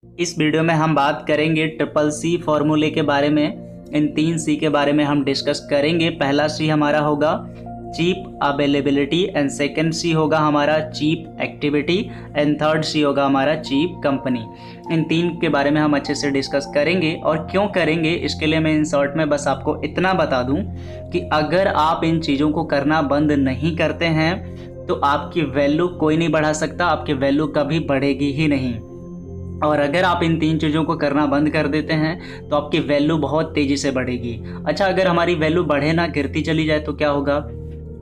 इस वीडियो में हम बात करेंगे ट्रिपल सी फॉर्मूले के बारे में। इन 3 सी के बारे में हम डिस्कस करेंगे। पहला सी हमारा होगा cheap availability and second C होगा हमारा cheap activity and third C होगा हमारा चीप कंपनी। इन 3 के बारे में हम अच्छे से डिस्कस करेंगे। और क्यों करेंगे इसके लिए मैं इन शॉर्ट में बस आपको इतना बता दूं कि अगर आप इन चीज़ों को करना बंद नहीं करते हैं तो आपकी वैल्यू कोई नहीं बढ़ा सकता, आपकी वैल्यू कभी बढ़ेगी ही नहीं। और अगर आप इन 3 चीज़ों को करना बंद कर देते हैं तो आपकी वैल्यू बहुत तेज़ी से बढ़ेगी। अच्छा, अगर हमारी वैल्यू बढ़े ना, गिरती चली जाए तो क्या होगा?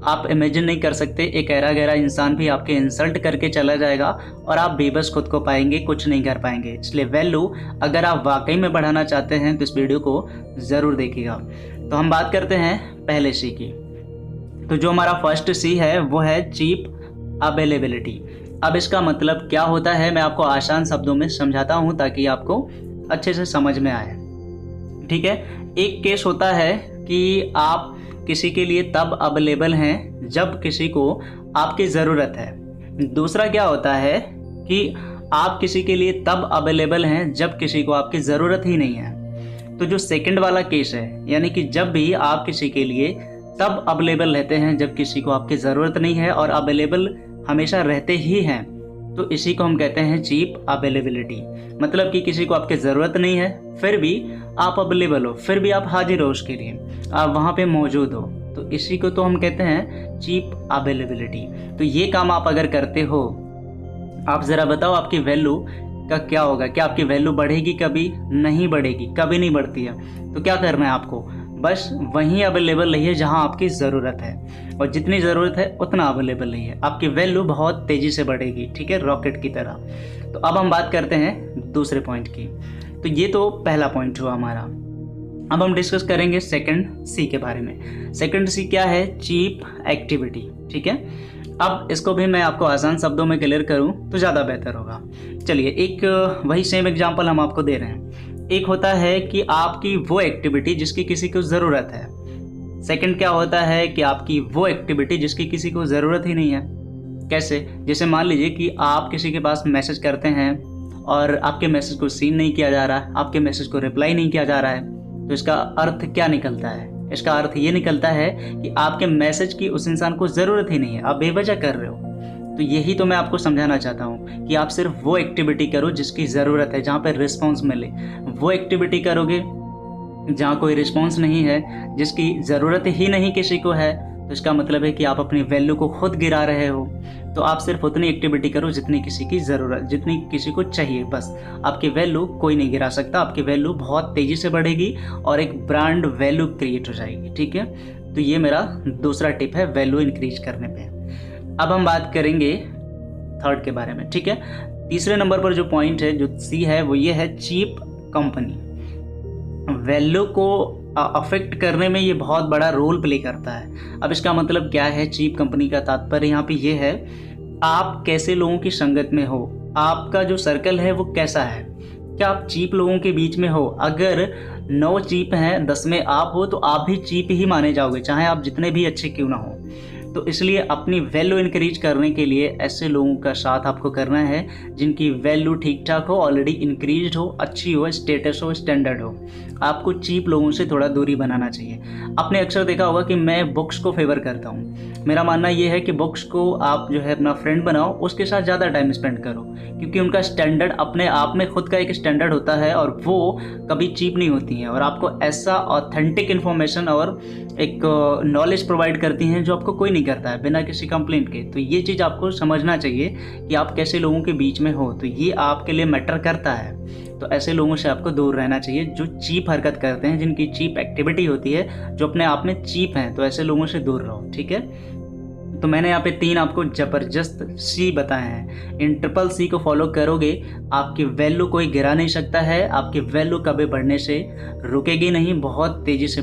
आप इमेजिन नहीं कर सकते, एक ऐरा गहरा इंसान भी आपके इंसल्ट करके चला जाएगा और आप बेबस खुद को पाएंगे, कुछ नहीं कर पाएंगे। इसलिए वैल्यू अगर आप वाकई में बढ़ाना चाहते हैं तो इस वीडियो को ज़रूर देखिएगा। तो हम बात करते हैं पहले सी की। तो जो हमारा फर्स्ट सी है वो है चीप अवेलेबिलिटी। अब इसका मतलब क्या होता है मैं आपको आसान शब्दों में समझाता हूँ ताकि आपको अच्छे से समझ में आए। ठीक है, एक केस होता है कि आप किसी के लिए तब अवेलेबल हैं जब किसी को आपकी ज़रूरत है। दूसरा क्या होता है कि आप किसी के लिए तब अवेलेबल हैं जब किसी को आपकी ज़रूरत ही नहीं है। तो जो सेकंड वाला केस है, यानी कि जब भी आप किसी के लिए तब अवेलेबल रहते हैं जब किसी को आपकी ज़रूरत नहीं है और अवेलेबल हमेशा रहते ही हैं, तो इसी को हम कहते हैं चीप अवेलेबिलिटी। मतलब कि किसी को आपकी ज़रूरत नहीं है फिर भी आप अवेलेबल हो, फिर भी आप हाजिर हो, उसके लिए आप वहाँ पे मौजूद हो, तो इसी को तो हम कहते हैं चीप अवेलेबिलिटी। तो ये काम आप अगर करते हो, आप ज़रा बताओ आपकी वैल्यू का क्या होगा? क्या आपकी वैल्यू बढ़ेगी? कभी नहीं बढ़ेगी, कभी नहीं बढ़ती है। तो क्या करना है आपको? बस वहीं अवेलेबल रहिए जहां आपकी ज़रूरत है, और जितनी ज़रूरत है उतना अवेलेबल रहिए, आपकी वैल्यू बहुत तेज़ी से बढ़ेगी। ठीक है, रॉकेट की तरह। तो अब हम बात करते हैं दूसरे पॉइंट की। तो ये तो पहला पॉइंट हुआ हमारा। अब हम डिस्कस करेंगे सेकंड सी के बारे में। सेकंड सी क्या है? Cheap activity. ठीक है, अब इसको भी मैं आपको आसान शब्दों में क्लियर करूं तो ज़्यादा बेहतर होगा। चलिए, एक वही सेम एग्जांपल हम आपको दे रहे हैं। एक होता है कि आपकी वो एक्टिविटी जिसकी किसी को ज़रूरत है। सेकंड क्या होता है कि आपकी वो एक्टिविटी जिसकी किसी को ज़रूरत ही नहीं है। कैसे? जैसे मान लीजिए कि आप किसी के पास मैसेज करते हैं और आपके मैसेज को सीन नहीं किया जा रहा है, आपके मैसेज को रिप्लाई नहीं किया जा रहा है, तो इसका अर्थ क्या निकलता है? इसका अर्थ ये निकलता है कि आपके मैसेज की उस इंसान को ज़रूरत ही नहीं है, आप बेवजह कर रहे हो। तो यही तो मैं आपको समझाना चाहता हूँ कि आप सिर्फ वो एक्टिविटी करो जिसकी ज़रूरत है, जहाँ पर रिस्पॉन्स मिले। वो एक्टिविटी करोगे जहाँ कोई रिस्पॉन्स नहीं है, जिसकी ज़रूरत ही नहीं किसी को है, तो इसका मतलब है कि आप अपनी वैल्यू को खुद गिरा रहे हो। तो आप सिर्फ उतनी एक्टिविटी करो जितनी किसी की ज़रूरत, जितनी किसी को चाहिए, बस। आपकी वैल्यू कोई नहीं गिरा सकता, आपकी वैल्यू बहुत तेज़ी से बढ़ेगी और एक ब्रांड वैल्यू क्रिएट हो जाएगी। ठीक है, तो ये मेरा दूसरा टिप है वैल्यू इंक्रीज करने पे। अब हम बात करेंगे थर्ड के बारे में। ठीक है, तीसरे नंबर पर जो पॉइंट है, जो सी है, वो ये है चीप कंपनी। वैल्यू को अफेक्ट करने में ये बहुत बड़ा रोल प्ले करता है। अब इसका मतलब क्या है? चीप कंपनी का तात्पर्य यहाँ पे ये है, आप कैसे लोगों की संगत में हो, आपका जो सर्कल है वो कैसा है। क्या आप चीप लोगों के बीच में हो? अगर 9 चीप हैं, 10 में आप हो, तो आप भी चीप ही माने जाओगे, चाहे आप जितने भी अच्छे क्यों ना हो। तो इसलिए अपनी वैल्यू इंक्रीज करने के लिए ऐसे लोगों का साथ आपको करना है जिनकी वैल्यू ठीक ठाक हो, ऑलरेडी इंक्रीज हो, अच्छी हो, स्टेटस हो, स्टैंडर्ड हो। आपको चीप लोगों से थोड़ा दूरी बनाना चाहिए। आपने अक्सर देखा होगा कि मैं बुक्स को फेवर करता हूँ। मेरा मानना ये है कि बुक्स को आप जो है अपना फ्रेंड बनाओ, उसके साथ ज़्यादा टाइम स्पेंड करो, क्योंकि उनका स्टैंडर्ड अपने आप में खुद का एक स्टैंडर्ड होता है और वो कभी चीप नहीं होती हैं, और आपको ऐसा ऑथेंटिक इन्फॉर्मेशन और एक नॉलेज प्रोवाइड करती हैं जो आपको कोई नहीं करता है बिना किसी कंप्लेंट के। तो ये चीज़ आपको समझना चाहिए कि आप कैसे लोगों के बीच में हो, तो ये आपके लिए मैटर करता है। तो ऐसे लोगों से आपको दूर रहना चाहिए जो चीप हरकत करते हैं, जिनकी चीप एक्टिविटी होती है, जो अपने आप में चीप हैं। तो ऐसे लोगों से दूर रहो। ठीक है, तो मैंने यहाँ पे 3 आपको ज़बरदस्त सी बताए हैं। इन ट्रिपल सी को फॉलो करोगे, आपकी वैल्यू कोई गिरा नहीं सकता है, आपकी वैल्यू कभी बढ़ने से रुकेगी नहीं, बहुत तेज़ी से